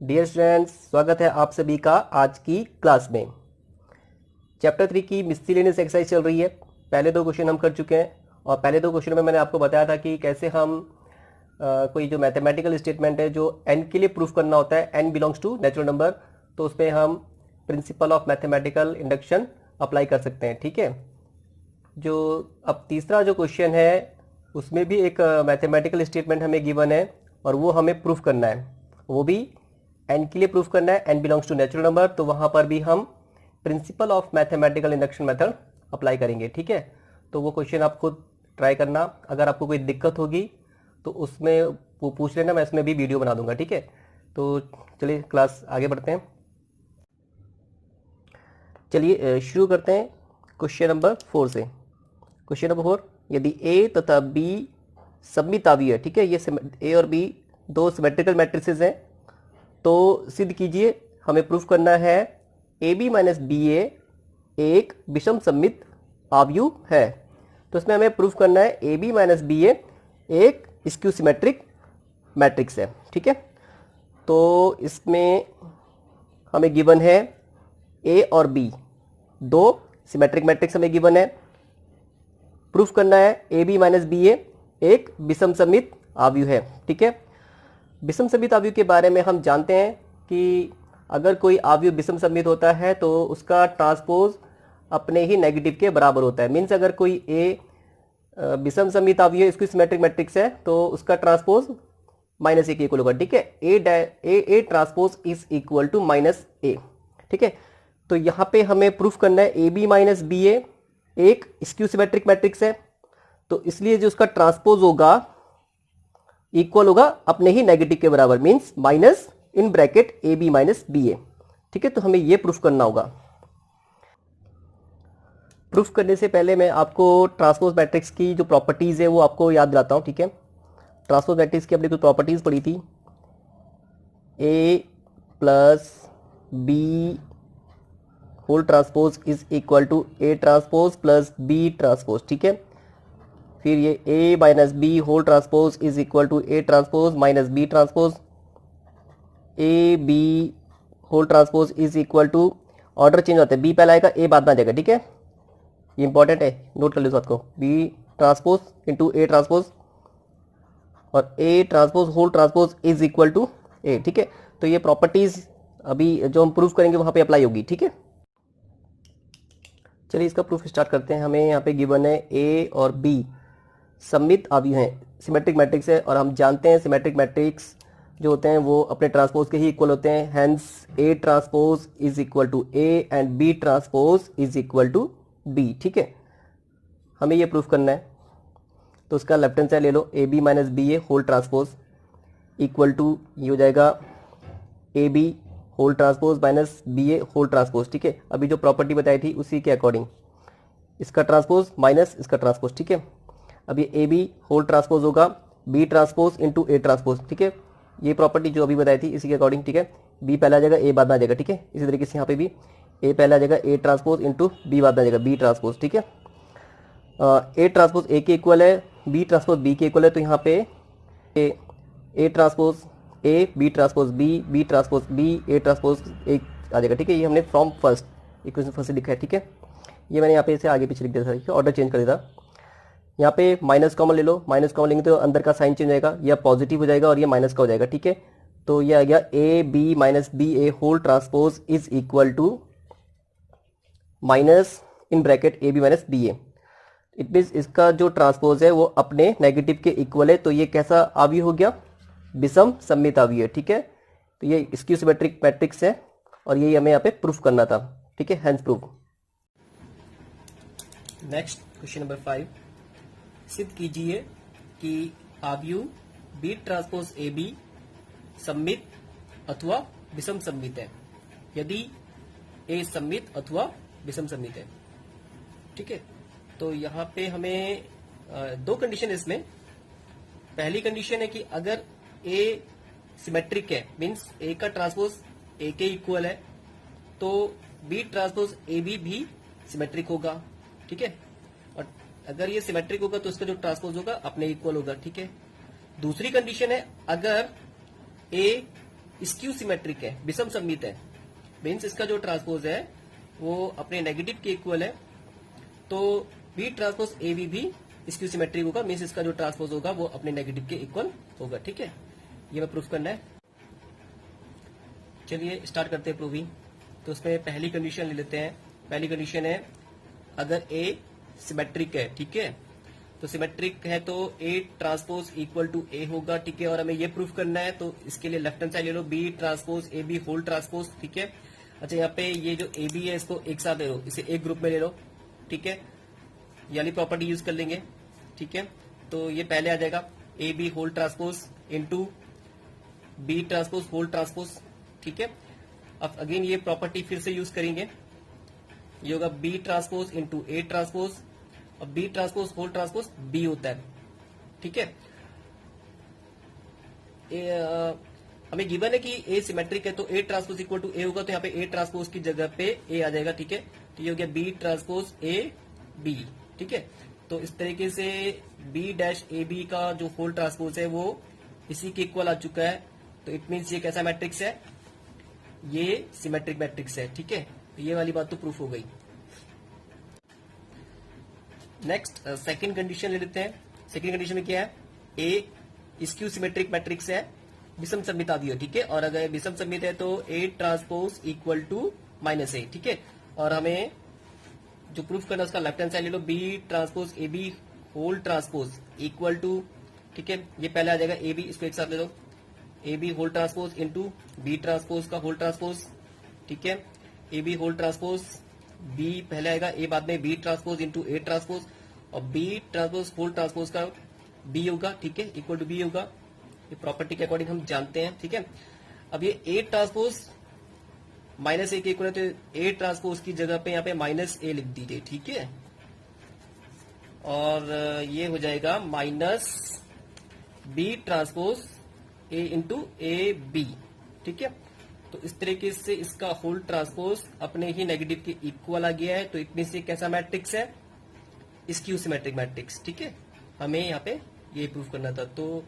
Dear students, स्वागत है आप सभी का आज की क्लास में। चैप्टर 3 की मिससेलेनियस एक्सरसाइज चल रही है। पहले दो क्वेश्चन हम कर चुके हैं और पहले दो क्वेश्चन में मैंने आपको बताया था कि कैसे हम कोई जो मैथमेटिकल स्टेटमेंट है जो n के लिए प्रूफ करना होता है, n belongs to natural number, तो उस पर हम principle of mathematical induction apply कर सकते हैं। ठीक है, जो अब तीसरा जो क्वेश्चन है उसमें भी एक मैथमेटिकल स्टेटमेंट हमें गिवन है और वो हमें प्रूफ करना है, वो भी n के लिए प्रूफ करना है, n belongs to natural number, तो वहाँ पर भी हम principle of mathematical induction method apply करेंगे। ठीक है, तो वो क्वेश्चन आप खुद ट्राई करना। अगर आपको कोई दिक्कत होगी तो उसमें वो पूछ लेना, मैं इसमें भी वीडियो बना दूंगा। ठीक है, तो चलिए क्लास आगे बढ़ते हैं। चलिए शुरू करते हैं क्वेश्चन नंबर 4 से। क्वेश्चन नंबर 4, यदि ए तथा बी सममितावी है, ठीक है, ये ए और बी दो सिमेट्रिकल मैट्रिसेस हैं, तो सिद्ध कीजिए, हमें प्रूफ करना है A B minus B A एक विषम सममित आव्यूह है। तो इसमें हमें प्रूफ करना है A B minus B A एक स्क्यू सिमेट्रिक मैट्रिक्स है। ठीक है, तो इसमें हमें गिवन है ए और बी दो सिमेट्रिक मैट्रिक्स हमें गिवन है। प्रूफ करना है A B minus B A एक विषम सममित आव्यूह है। ठीक है, विषम सममित आव्यूह के बारे में हम जानते हैं कि अगर कोई आव्यूह विषम सममित होता है तो उसका ट्रांसपोज अपने ही नेगेटिव के बराबर होता है। मीन्स अगर कोई ए विषम सममित आव्यूह इसकी सिमेट्रिक मैट्रिक्स है तो उसका ट्रांसपोज माइनस ए के इक्वल होगा। ठीक है, A transpose is equal to minus A. ठीक है, तो यहाँ पे हमें प्रूफ करना है A B minus B A एक स्क्यू सिमेट्रिक मैट्रिक्स है, तो इसलिए जो उसका ट्रांसपोज होगा इक्वल होगा अपने ही नेगेटिव के बराबर, means minus in bracket A B minus B A. ठीक है, तो हमें यह प्रूफ करना होगा। प्रूफ करने से पहले मैं आपको ट्रांसपोज मैट्रिक्स की जो प्रॉपर्टीज है वो आपको याद दिलाता हूं। ठीक है, ट्रांसपोज मैट्रिक्स की अपनी कुछ प्रॉपर्टीज पढ़ी थी, A plus B whole transpose is equal to A transpose plus B transpose. ठीक है, फिर ये a minus B whole transpose is equal to A transpose minus B transpose, A B whole transpose is equal to, order change होता है, B पहले आएगा A बाद में आ जाएगा। ठीक है, ये इंपॉर्टेंट है, नोट कर लो इस बात को, B transpose into A transpose और A transpose whole transpose is equal to A. ठीक है, तो ये प्रॉपर्टीज अभी जो हम प्रूफ करेंगे वहां पे अप्लाई होगी। ठीक है, चलिए इसका प्रूफ स्टार्ट करते हैं। हमें यहाँ पे गिवन है ए और बी सममित आव्यूह हैं, सिमेट्रिक मैट्रिक्स है, और हम जानते हैं सिमेट्रिक मैट्रिक्स जो होते हैं वो अपने ट्रांसपोज के ही इक्वल होते हैं। Hence A transpose is equal to A and B transpose is equal to B. ठीक है, हमें ये प्रूफ करना है, तो उसका लेफ्ट हैंड साइड ले लो, A B minus B A whole transpose equal to ये हो जाएगा A B whole transpose minus B A whole transpose. ठीक है, अभी जो प्रॉपर्टी बताई थी उसी के अकॉर्डिंग इसका ट्रांसपोज माइनस इसका ट्रांसपोज। ठीक है, अब ये ए बी होल ट्रांसपोज होगा B transpose into A transpose. ठीक है, ये प्रॉपर्टी जो अभी बताई थी इसी के अकॉर्डिंग। ठीक है, बी पहला आ जाएगा ए बाद में आ जाएगा। ठीक है, इसी तरीके से यहाँ पे भी ए पहला आ जाएगा ए ट्रांसपोज इंटू बी बाद में आ जाएगा बी ट्रांसपोज। ठीक है, ए ट्रांसपोज ए के इक्वल है, बी ट्रांसपोज बी के इक्वल है, तो यहाँ पे A transpose A B transpose B B transpose B A transpose A आ जाएगा। ठीक है, ये हमने फ्रॉम फर्स्ट इक्वेशन फर्स्ट से लिखा है। ठीक है, ये मैंने यहाँ पे इसे आगे पीछे लिख दिया था, ऑर्डर चेंज कर दिया था। यहाँ पे माइनस कॉमन ले लो, माइनस कॉमन लेंगे तो अंदर का साइन चेंज हो जाएगा, यह पॉजिटिव हो जाएगा और ये माइनस का हो जाएगा। ठीक है, तो ये आ गया A B minus B A whole transpose is equal to minus in bracket A B minus B A. It means इसका जो ट्रांसपोज है वो अपने नेगेटिव के इक्वल है, तो ये कैसा आव्यूह हो गया, विषम सममित आव्यूह है। ठीक है, तो ये स्क्यू सिमेट्रिक मैट्रिक्स है और यही हमें यहाँ पे प्रूफ करना था। ठीक है, hence proof. Next question number 5, सिद्ध कीजिए कि आव्यूह बी ट्रांसपोज ए बी सममित अथवा विषम सममित है यदि ए सममित अथवा विषम सममित है। ठीक है, तो यहाँ पे हमें दो कंडीशन है इसमें। पहली कंडीशन है कि अगर ए सिमेट्रिक है, मीन्स ए का ट्रांसपोज ए के इक्वल है, तो बी ट्रांसपोज ए बी भी सिमेट्रिक होगा। ठीक है, और अगर ये सिमेट्रिक होगा तो इसका जो ट्रांसपोज होगा अपने इक्वल होगा। ठीक है, दूसरी कंडीशन है अगर ए स्क्यू सिमेट्रिक है, विषम सममित है, मीन्स इसका जो ट्रांसपोज है वो अपने नेगेटिव के इक्वल है, तो बी ट्रांसपोज ए बी भी स्क्यू सिमेट्रिक होगा, मीन्स इसका जो ट्रांसपोज होगा वो अपने नेगेटिव के इक्वल होगा। ठीक है, ये मैं प्रूफ करना है। चलिए स्टार्ट करते हैं प्रूविंग। तो उसमें पहली कंडीशन ले लेते हैं। पहली कंडीशन है अगर ए सिमेट्रिक है, ठीक है, तो सिमेट्रिक है तो ए ट्रांसपोज इक्वल टू ए होगा। ठीक है, और हमें ये प्रूफ करना है, तो इसके लिए लेफ्ट हैंड साइड ले लो, B transpose A B whole transpose. ठीक है, अच्छा यहाँ पे ये जो ए बी है इसको एक साथ ले लो, इसे एक ग्रुप में ले लो। ठीक है, ये वाली प्रॉपर्टी यूज कर लेंगे। ठीक है, तो ये पहले आ जाएगा A B whole transpose into B transpose whole transpose. ठीक है, अब अगेन ये प्रॉपर्टी फिर से यूज करेंगे, ये होगा B transpose into A transpose, और B transpose whole transpose B होता है। ठीक है, हमें गिवन है कि ए सिमेट्रिक है तो ए ट्रांसपोज इक्वल टू ए होगा, तो यहाँ पे ए ट्रांसपोज की जगह पे ए आ जाएगा। ठीक है, तो ये हो गया बी ट्रांसपोज ए बी। ठीक है, तो इस तरीके से बी डैश ए बी का जो होल ट्रांसपोज है वो इसी के इक्वल आ चुका है, तो इट मीन्स ये कैसा मैट्रिक्स है, ये सिमेट्रिक मैट्रिक्स है। ठीक है, तो ये वाली बात तो प्रूफ हो गई। नेक्स्ट सेकंड कंडीशन ले लेते हैं। सेकंड कंडीशन में क्या है, ए स्क्यू सिमेट्रिक मैट्रिक्स है, विषम सममित आव्यूह। ठीक है, और अगर विषम सममित है तो A transpose equal to minus A. ठीक है, और हमें जो प्रूफ करना है उसका लेफ्ट हैंड साइड ले लो, B transpose A B whole transpose equal to, ठीक है, ये पहले आ जाएगा ए बी, इसको एक साथ ले लो, A B whole transpose into B transpose का होल ट्रांसपोज। ठीक है, A B whole transpose B पहले आएगा, ए बाद में B transpose into A transpose, और बी ट्रांसपोज होल ट्रांसपोज का बी होगा। ठीक है, इक्वल टू बी होगा, ये प्रॉपर्टी के अकॉर्डिंग हम जानते हैं। ठीक है, अब ये ए ट्रांसपोज माइनस ए के इक्वल है, तो ए ट्रांसपोज की जगह पे यहाँ पे माइनस ए लिख दीजिए। ठीक है, और ये हो जाएगा minus B transpose A into A B. ठीक है, तो इस तरीके से इसका होल ट्रांसपोज अपने ही नेगेटिव के इक्वल आ गया है, तो इतनी से कैसा मैट्रिक्स है, स्क्यू सिमेट्रिक मैट्रिक्स। ठीक है, हमें यहाँ पे ये प्रूफ करना था, तो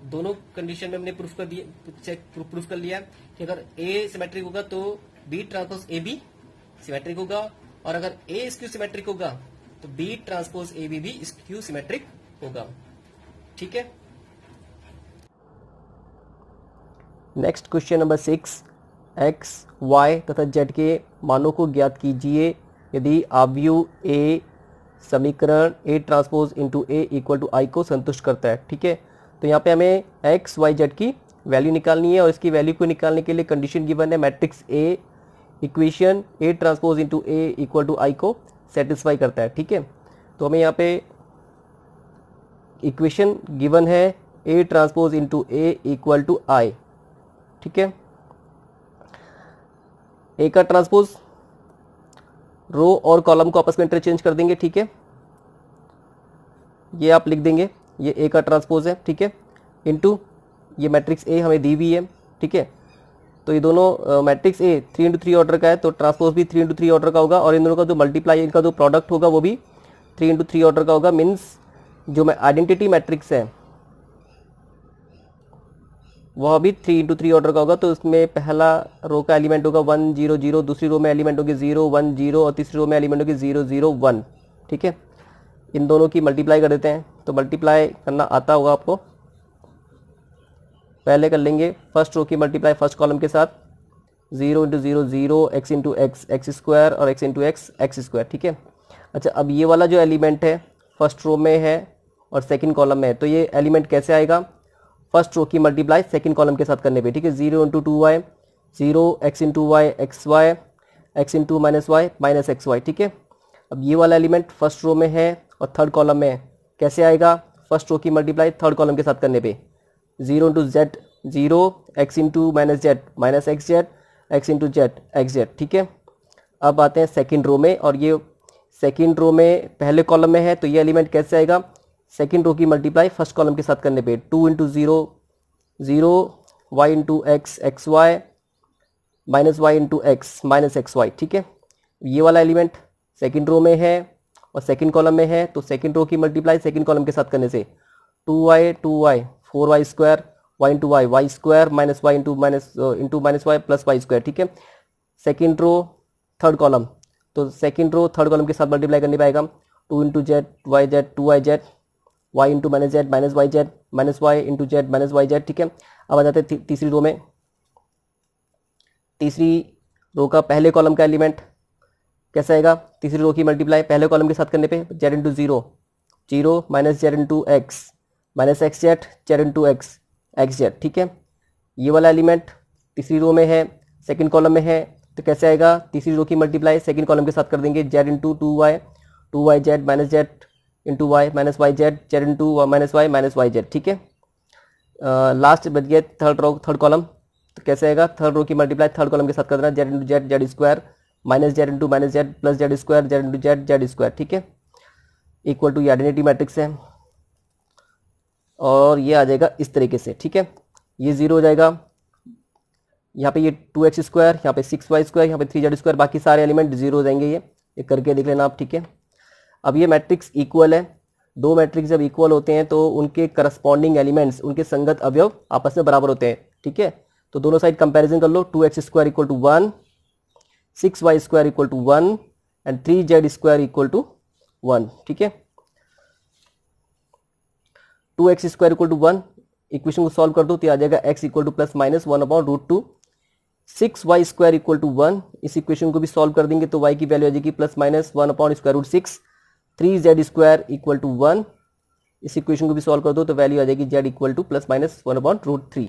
दोनों कंडीशन में हमने प्रूफ कर दिया, प्रूफ कर लिया कि अगर ए सिमेट्रिक होगा तो B transpose A B symmetric होगा, और अगर ए स्क्यू सिमेट्रिक होगा तो बी ट्रांसपोज ए बी भी स्क्यू सिमेट्रिक होगा। ठीक है, next question number 6, X Y तथा जेड के मानों को ज्ञात कीजिए यदि आव्यूह ए समीकरण A transpose into A equal to I को संतुष्ट करता है। ठीक है, तो यहाँ पे हमें एक्स वाई जेड की वैल्यू निकालनी है, और इसकी वैल्यू को निकालने के लिए कंडीशन गिवन है, matrix A equation A transpose into A equal to I को सेटिस्फाई करता है। ठीक है, तो हमें यहाँ पे इक्वेशन गिवन है A transpose into A equal to I. ठीक है, ए का ट्रांसपोज रो और कॉलम को आपस में इंटरचेंज कर देंगे। ठीक है, ये आप लिख देंगे, ये ए का ट्रांसपोज है। ठीक है, इनटू ये मैट्रिक्स ए हमें दी हुई है। ठीक है, तो ये दोनों मैट्रिक्स ए 3x3 ऑर्डर का है, तो ट्रांसपोज भी 3x3 ऑर्डर का होगा, और इन दोनों का जो मल्टीप्लाई, इनका जो प्रोडक्ट होगा वो भी 3x3 ऑर्डर का होगा। मीन्स जो आइडेंटिटी मैट्रिक्स है वह भी 3x3 ऑर्डर का होगा। तो इसमें पहला रो का एलिमेंट होगा 1 0 0, दूसरी रो में एलिमेंट होगी 0 1 0, और तीसरी रो में एलिमेंट होगी 0 0 1। ठीक है, इन दोनों की मल्टीप्लाई कर देते हैं, तो मल्टीप्लाई करना आता होगा आपको, पहले कर लेंगे फर्स्ट रो की मल्टीप्लाई फर्स्ट कॉलम के साथ, 0 into 0 0, x into x X square, और X into x X square. ठीक है, अच्छा अब ये वाला जो एलिमेंट है फर्स्ट रो में है और सेकंड कॉलम में है, तो ये एलिमेंट कैसे आएगा, फर्स्ट रो की मल्टीप्लाई सेकंड कॉलम के साथ करने पे। ठीक है, 0 into 2y, 0 x into y x y, x into minus y minus x y. ठीक है, अब ये वाला एलिमेंट फर्स्ट रो में है और थर्ड कॉलम में है, कैसे आएगा, फर्स्ट रो की मल्टीप्लाई थर्ड कॉलम के साथ करने पे, 0 into Z 0, x into minus z minus x Z, x into Z x Z. ठीक है, अब आते हैं सेकंड रो में, और ये सेकंड रो में पहले कॉलम में है, तो ये एलिमेंट कैसे आएगा, सेकंड रो की मल्टीप्लाई फर्स्ट कॉलम के साथ करने पे, 2 into 0 0, y into x x y minus y into x minus x y. ठीक है, ये वाला एलिमेंट सेकंड रो में है और सेकंड कॉलम में है, तो सेकंड रो की मल्टीप्लाई सेकंड कॉलम के साथ करने से 2y 4y square y into y square minus y into minus y plus y square, ठीक है। सेकेंड रो थर्ड कॉलम, तो सेकेंड रो थर्ड कॉलम के साथ मल्टीप्लाई करने पाएगा, 2 into z y z 2 y z, y into minus z minus y z minus y into z minus y z, ठीक है। अब आ जाते हैं तीसरी रो में। तीसरी रो का पहले कॉलम का एलिमेंट कैसा आएगा, तीसरी रो की मल्टीप्लाई पहले कॉलम के साथ करने पे Z into zero, zero minus z into x minus x Z, z into x x Z, ठीक है। ये वाला एलिमेंट तीसरी रो में है, सेकंड कॉलम में है, तो कैसे आएगा, तीसरी रो की मल्टीप्लाई सेकंड कॉलम के साथ कर देंगे, z into two y z minus z into y minus y z, z into minus y z, ठीक है। लास्ट बच गया थर्ड कॉलम, तो कैसे आएगा, थर्ड रो की मल्टीप्लाई थर्ड कॉलम के साथ कर देना, Z into Z Z square minus z into minus Z plus Z square, Z into Z Z square, ठीक है। इक्वल टू ये आइडेंटिटी मैट्रिक्स है और ये आ जाएगा इस तरीके से, ठीक है। ये जीरो हो जाएगा, यहाँ पे ये 2x स्क्वायर, यहाँ पे 6y स्क्वायर, यहाँ पे 3z स्क्वायर, बाकी सारे एलिमेंट जीरो हो जाएंगे, ये करके देख लेना आप, ठीक है। अब ये मैट्रिक्स इक्वल है, दो मैट्रिक्स जब इक्वल होते हैं तो उनके करस्पॉन्डिंग एलिमेंट्स, उनके संगत अवयव आपस में बराबर होते हैं, ठीक है। तो दोनों साइड कंपैरिजन कर लो, 2x square equal to 1, 6y square equal to 1 and 3z square equal to 1, ठीक है। 2x square equal to 1, equation को सॉल्व कर दो तो आ जाएगा x equal to plus minus 1/√2, 6y square equal to 1, इस इक्वेशन को भी सॉल्व कर देंगे तो y की वैल्यू आ जाएगी plus minus 1/√6, 3z square equal to 1, इस इक्वेशन को भी सॉल्व कर दो तो वैल्यू आ जाएगी z equal to plus minus 1/√3।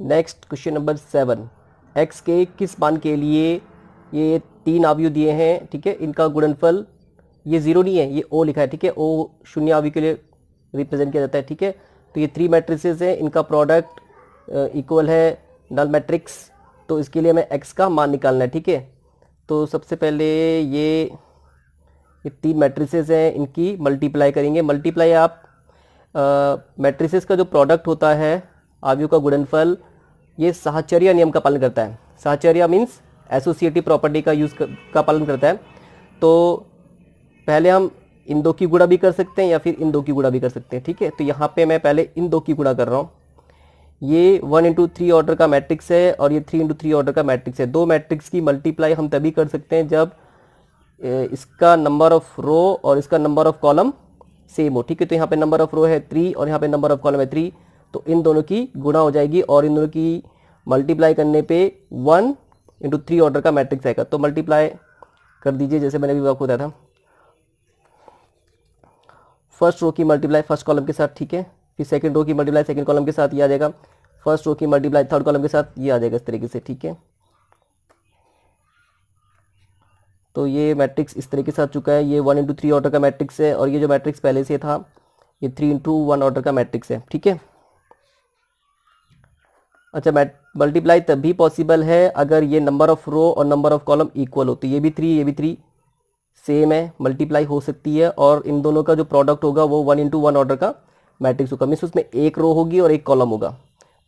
Next question number 7, x के किस मान के लिए ये तीन अवयव दिए हैं, ठीक है, इनका गुणनफल, ये जीरो नहीं है, ये ओ लिखा है, ठीक है, ओ शून्य अवयव के लिए रिप्रेजेंट किया जाता है, ठीक है। तो ये थ्री मैट्रिसेस हैं, इनका प्रोडक्ट इक्वल है नल मैट्रिक्स, तो इसके लिए हमें x का मान निकालना है, ठीक है। तो सबसे पहले ये तीन मैट्रिसेस हैं, इनकी मल्टीप्लाई करेंगे। मल्टीप्लाई आप मैट्रिसेस का जो प्रोडक्ट होता है अवयव का गुणनफल, ये साहचर्य नियम का पालन करता है। साहचर्य मीन्स एसोसिएटिव प्रॉपर्टी का पालन करता है। तो पहले हम इन दो की गुणा भी कर सकते हैं या फिर इन दो की गुणा भी कर सकते हैं, ठीक है। तो यहाँ पे मैं पहले इन दो की गुणा कर रहा हूँ। ये 1 इंटू 3 ऑर्डर का मैट्रिक्स है और ये 3 इंटू 3 ऑर्डर का मैट्रिक्स है। दो मैट्रिक्स की मल्टीप्लाई हम तभी कर सकते हैं जब इसका नंबर ऑफ रो और इसका नंबर ऑफ कॉलम सेम हो, ठीक है। तो यहाँ पे नंबर ऑफ रो है 3 और यहाँ पे नंबर ऑफ कॉलम है 3, तो इन दोनों की गुणा हो जाएगी और इन दोनों की मल्टीप्लाई करने पे 1 इंटू 3 ऑर्डर का मैट्रिक्स आएगा। तो मल्टीप्लाई कर दीजिए जैसे मैंने भी आपको बताया था, फर्स्ट रो की मल्टीप्लाई फर्स्ट कॉलम के साथ, ठीक है, फिर सेकंड रो की मल्टीप्लाई सेकंड कॉलम के साथ, ये आ जाएगा। फर्स्ट रो की मल्टीप्लाई थर्ड कॉलम के साथ, ये आ जाएगा इस तरीके से, ठीक है। तो ये मैट्रिक्स इस तरीके से आ चुका है। ये 1 इंटू 3 ऑर्डर का मैट्रिक्स है और ये जो मैट्रिक्स पहले से था ये 3 इंटू 1 ऑर्डर का मैट्रिक्स है, ठीक है। अच्छा, मल्टीप्लाई तभी पॉसिबल है अगर ये नंबर ऑफ रो और नंबर ऑफ कॉलम इक्वल हो, तो ये भी 3 ये भी 3 सेम है, मल्टीप्लाई हो सकती है। और इन दोनों का जो प्रोडक्ट होगा वो 1 इंटू 1 ऑर्डर का मैट्रिक्स होगा, मीन्स उसमें एक रो होगी और एक कॉलम होगा।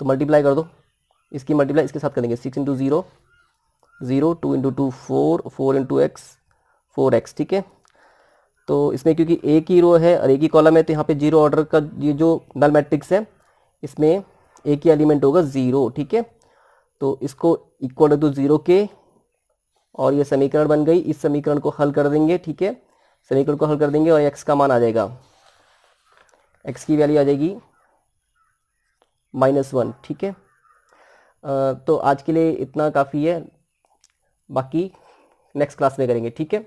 तो मल्टीप्लाई कर दो, इसकी मल्टीप्लाई इसके साथ करेंगे, 6 into 0 0, 2 into 2 4, 4 into x 4x, ठीक है। तो इसमें क्योंकि एक ही रो है और एक ही कॉलम है तो यहाँ पे जीरो ऑर्डर का ये जो नल मैट्रिक्स है इसमें एक ही एलिमेंट होगा 0, ठीक है। तो इसको इक्वल टू 0 के और ये समीकरण बन गई। इस समीकरण को हल कर देंगे, ठीक है, समीकरण को हल कर देंगे और x का मान आ जाएगा, x की वैल्यू आ जाएगी -1, ठीक है। तो आज के लिए इतना काफ़ी है, बाकी नेक्स्ट क्लास में करेंगे, ठीक है।